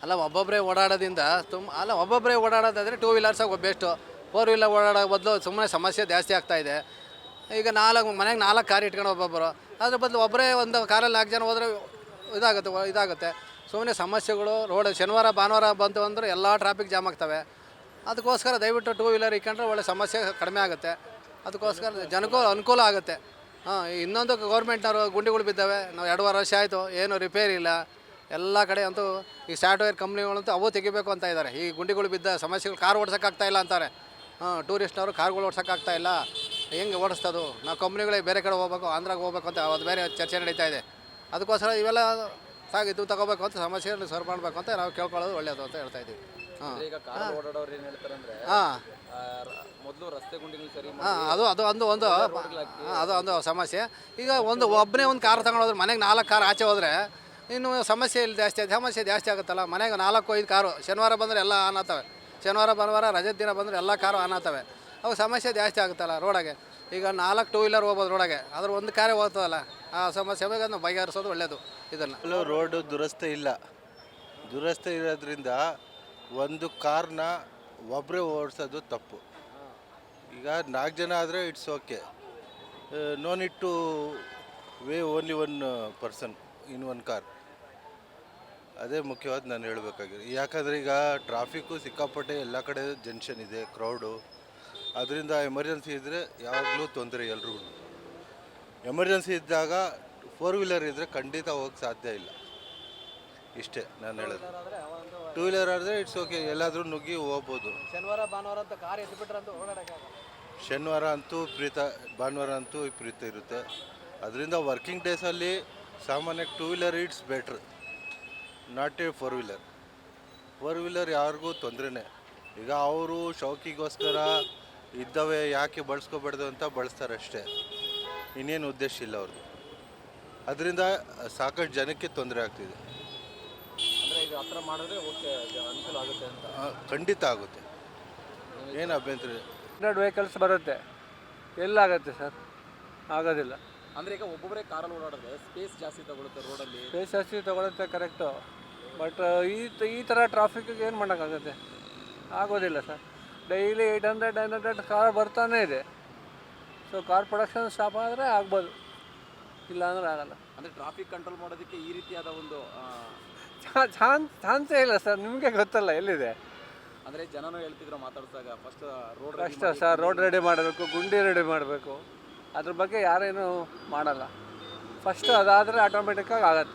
ಅಲ್ಲ ಒಬ್ಬೊಬ್ಬರೇ ಓಡಾಡೋದ್ರಿಂದ ಒಬ್ಬೊಬ್ಬರೇ ಓಡಾಡೋದಾದರೆ ಟೂ ವೀಲರ್ಸಾಗಿ ಬೆಸ್ಟು. ಫೋರ್ ವೀಲರ್ ಓಡಾಡೋ ಬದಲು ಸುಮ್ಮನೆ ಸಮಸ್ಯೆ ಜಾಸ್ತಿ ಆಗ್ತಾಯಿದೆ. ಈಗ ಮನೆಗೆ 4 ಕಾರ್ ಇಟ್ಕೊಂಡು ಒಬ್ಬೊಬ್ಬರು, ಅದ್ರ ಬದಲು ಒಬ್ಬರೇ ಒಂದು ಕಾರಲ್ಲಿ 4 ಜನ ಹೋದರೆ ಇದಾಗುತ್ತೆ. ಸುಮ್ಮನೆ ಸಮಸ್ಯೆಗಳು. ರೋಡ್ ಶನಿವಾರ ಭಾನುವಾರ ಬಂತು ಅಂದರೆ ಎಲ್ಲ ಟ್ರಾಫಿಕ್ ಜಾಮ್ ಆಗ್ತವೆ. ಅದಕ್ಕೋಸ್ಕರ ದಯವಿಟ್ಟು ಟೂ ವೀಲರ್ ಇಟ್ಕೊಂಡ್ರೆ ಒಳ್ಳೆ ಸಮಸ್ಯೆ ಕಡಿಮೆ ಆಗುತ್ತೆ. ಅದಕ್ಕೋಸ್ಕರ ಜನಕ್ಕೂ ಅನುಕೂಲ ಆಗುತ್ತೆ. ಇನ್ನೊಂದು ಗೌರ್ಮೆಂಟ್ನವರು ಗುಂಡಿಗಳು ಬಿದ್ದಾವೆ. ನಾವು 2.5 ವರ್ಷ ಆಯಿತು, ಏನು ರಿಪೇರಿ ಇಲ್ಲ. ಎಲ್ಲ ಕಡೆ ಅಂತೂ ಈ ಸಾಫ್ಟ್ವೇರ್ ಕಂಪ್ನಿಗಳಂತೂ ಅವು ತೆಗಿಬೇಕು ಅಂತ ಇದ್ದಾರೆ. ಈ ಗುಂಡಿಗಳು ಬಿದ್ದ ಸಮಸ್ಯೆಗಳು ಕಾರ್ ಓಡ್ಸೋಕ್ಕಾಗ್ತಾಯಿಲ್ಲ ಅಂತಾರೆ. ಟೂರಿಸ್ಟ್ನವರು ಕಾರ್ಗಳು ಓಡ್ಸೋಕ್ಕಾಗ್ತಾಯಿಲ್ಲ, ಹೆಂಗೆ ಓಡಿಸ್ತದು? ನಾವು ಕಂಪ್ನಿಗಳಿಗೆ ಬೇರೆ ಕಡೆ ಹೋಗ್ಬೇಕು, ಆಂಧ್ರಾಗೆ ಹೋಗ್ಬೇಕು ಅಂತ ಅದು ಬೇರೆ ಚರ್ಚೆ ನಡೀತಾ ಇದೆ. ಅದಕ್ಕೋಸ್ಕರ ಇವೆಲ್ಲ ಇದು ತಗೋಬೇಕು ಅಂತ ಸಮಸ್ಯೆಯನ್ನು ಸರಿ ಮಾಡಬೇಕು ಅಂತ ನಾವು ಕೇಳ್ಕೊಳ್ಳೋದು ಒಳ್ಳೆಯದು ಅಂತ ಹೇಳ್ತಾ ಇದ್ದೀವಿ. ಈಗ ಕಾರ್ ಓಡಾಡೋರು ಏನು ಹೇಳ್ತಾರೆ ಅಂದ್ರೆ ಹಾಂ ಮೊದಲು ರಸ್ತೆ ಗುಂಡಿಗಳು ಸರಿ ಅದು ಒಂದು ಸಮಸ್ಯೆ. ಈಗ ಒಬ್ಬನೇ ಒಂದು ಕಾರ್ ತಗೊಂಡೋದ್ರೆ ಮನೆಗೆ 4 ಕಾರ್ ಆಚೆ ಹೋದರೆ ಇನ್ನು ಸಮಸ್ಯೆ ಇಲ್ಲಿ ಸಮಸ್ಯೆ ಜಾಸ್ತಿ ಆಗುತ್ತಲ್ಲ. ಮನೆಗೆ 4-5 ಕಾರು ಶನಿವಾರ ಬಂದರೆ ಎಲ್ಲ ಆನ್ ಆಗ್ತವೆ. ಶನಿವಾರ ಭಾನುವಾರ ರಜೆ ದಿನ ಬಂದರೆ ಎಲ್ಲ ಕಾರು ಆನ್ ಆಗ್ತವೆ. ಅವಾಗ ಸಮಸ್ಯೆ ಜಾಸ್ತಿ ಆಗುತ್ತಲ್ಲ ರೋಡಾಗೆ. ಈಗ 4 ಟೂ ವೀಲರ್ ಹೋಗ್ಬೋದು ರೋಡಾಗೆ, ಅದ್ರ ಒಂದು ಕಾರೇ ಹೋಗ್ತದಲ್ಲ. ಆ ಸಮಸ್ಯೆ ಬಗ್ಗೆ ನಾವು ಬಗೆಹರಿಸೋದು ಒಳ್ಳೆಯದು. ಇದನ್ನು ರೋಡು ದುರಸ್ತಿ ಇಲ್ಲ. ದುರಸ್ತಿ ಇರೋದ್ರಿಂದ ಒಂದು ಕಾರ್ನ ಒಬ್ಬರೇ ಓಡಿಸೋದು ತಪ್ಪು. ಈಗ 4 ಜನ ಆದರೆ it's okay. No need to way only one person in one car. ಅದೇ ಮುಖ್ಯವಾದ ನಾನು ಹೇಳಬೇಕಾಗಿದೆ. ಯಾಕಂದರೆ ಈಗ ಟ್ರಾಫಿಕ್ಕು ಸಿಕ್ಕಾಪಟ್ಟೆ, ಎಲ್ಲ ಕಡೆ ಜಂಕ್ಷನ್ ಇದೆ, ಕ್ರೌಡು. ಅದರಿಂದ ಎಮರ್ಜೆನ್ಸಿ ಇದ್ದರೆ ಯಾವಾಗಲೂ ತೊಂದರೆ ಎಲ್ರಿಗೂ. ಎಮರ್ಜೆನ್ಸಿ ಇದ್ದಾಗ 4 ವೀಲರ್ ಇದ್ದರೆ ಖಂಡಿತ ಹೋಗಕ್ಕೆ ಸಾಧ್ಯ ಇಲ್ಲ. ಇಷ್ಟೇ ನಾನು ಹೇಳೋದು. ಟೂ ವೀಲರ್ ಆದರೆ ಇಟ್ಸ್ ಓಕೆ, ಎಲ್ಲಾದರೂ ನುಗ್ಗಿ ಹೋಗ್ಬೋದು. ಶನಿವಾರ ಭಾನುವಾರ ಅಂತ ಕಾರ್ ಎತ್ಬಿಟ್ರಂತೂ ಓಡಾಡೋಕ್ಕಾಗಲ್ಲ. ಶನಿವಾರ ಅಂತೂ ವಿಪರೀತ, ಭಾನುವಾರ ಅಂತೂ ವಿಪರೀತ ಇರುತ್ತೆ. ಅದರಿಂದ ವರ್ಕಿಂಗ್ ಡೇಸಲ್ಲಿ ಸಾಮಾನ್ಯಕ್ಕೆ two wheeler it's better, not a 4 wheeler. 4 wheeler ಯಾರಿಗೂ ತೊಂದರೆನೇ. ಈಗ ಅವರು ಶೌಕಿಗೋಸ್ಕರ ಇದ್ದವೇ ಯಾಕೆ ಬಳಸ್ಕೋಬಾರ್ದು ಅಂತ ಬಳಸ್ತಾರೆ ಅಷ್ಟೇ, ಇನ್ನೇನು ಉದ್ದೇಶ ಇಲ್ಲ ಅವ್ರದ್ದು. ಅದರಿಂದ ಸಾಕಷ್ಟು ಜನಕ್ಕೆ ತೊಂದರೆ ಆಗ್ತಿದೆ. ಅಂದರೆ ಈಗ ಹತ್ರ ಮಾಡಿದ್ರೆ ಓಕೆ ಅನುಕೂಲ ಆಗುತ್ತೆ ಅಂತ. ಖಂಡಿತ ಆಗುತ್ತೆ, ಏನು ಅಭ್ಯಂತರ. 100 ವೆಹಿಕಲ್ಸ್ ಬರುತ್ತೆ, ಎಲ್ಲಾಗುತ್ತೆ ಸರ್? ಆಗೋದಿಲ್ಲ. ಅಂದರೆ ಈಗ ಒಬ್ಬೊಬ್ಬರೇ ಕಾರಲ್ಲಿ ಓಡಾಡಿದ್ರೆ ಸ್ಪೇಸ್ ಜಾಸ್ತಿ ತಗೊಳುತ್ತೆ ರೋಡಲ್ಲಿ. ಸ್ಪೇಸ್ ಜಾಸ್ತಿ ತೊಗೊಳುತ್ತೆ, ಕರೆಕ್ಟು. ಬಟ್ ಈ ಥರ ಟ್ರಾಫಿಕ್ಕಿಗೆ ಏನು ಮಾಡೋಕ್ಕಾಗುತ್ತೆ? ಆಗೋದಿಲ್ಲ ಸರ್. ಡೈಲಿ 800-900 ಕಾರ್ ಬರ್ತಾನೇ ಇದೆ. ಸೊ ಕಾರ್ ಪ್ರೊಡಕ್ಷನ್ ಸ್ಟಾಪ್ ಆದರೆ ಆಗ್ಬೋದು, ಇಲ್ಲ ಅಂದರೆ ಆಗಲ್ಲ. ಅಂದರೆ ಟ್ರಾಫಿಕ್ ಕಂಟ್ರೋಲ್ ಮಾಡೋದಕ್ಕೆ ಈ ರೀತಿಯಾದ ಒಂದು ಚಾನ್ಸೇ ಇಲ್ಲ ಸರ್. ನಿಮಗೆ ಗೊತ್ತಲ್ಲ ಎಲ್ಲಿದೆ. ಅಂದರೆ ಜನನು ಹೇಳ್ತಿದ್ರು ಮಾತಾಡಿಸಿದಾಗ ಫಸ್ಟ್ ಕಷ್ಟ ಸರ್. ರೋಡ್ ರೆಡಿ ಮಾಡಬೇಕು, ಗುಂಡಿ ರೆಡಿ ಮಾಡಬೇಕು. ಅದ್ರ ಬಗ್ಗೆ ಯಾರೇನು ಮಾಡಲ್ಲ. ಫಸ್ಟು ಅದಾದರೆ ಆಟೋಮೆಟಿಕ್ಕಾಗಿ ಆಗತ್ತೆ.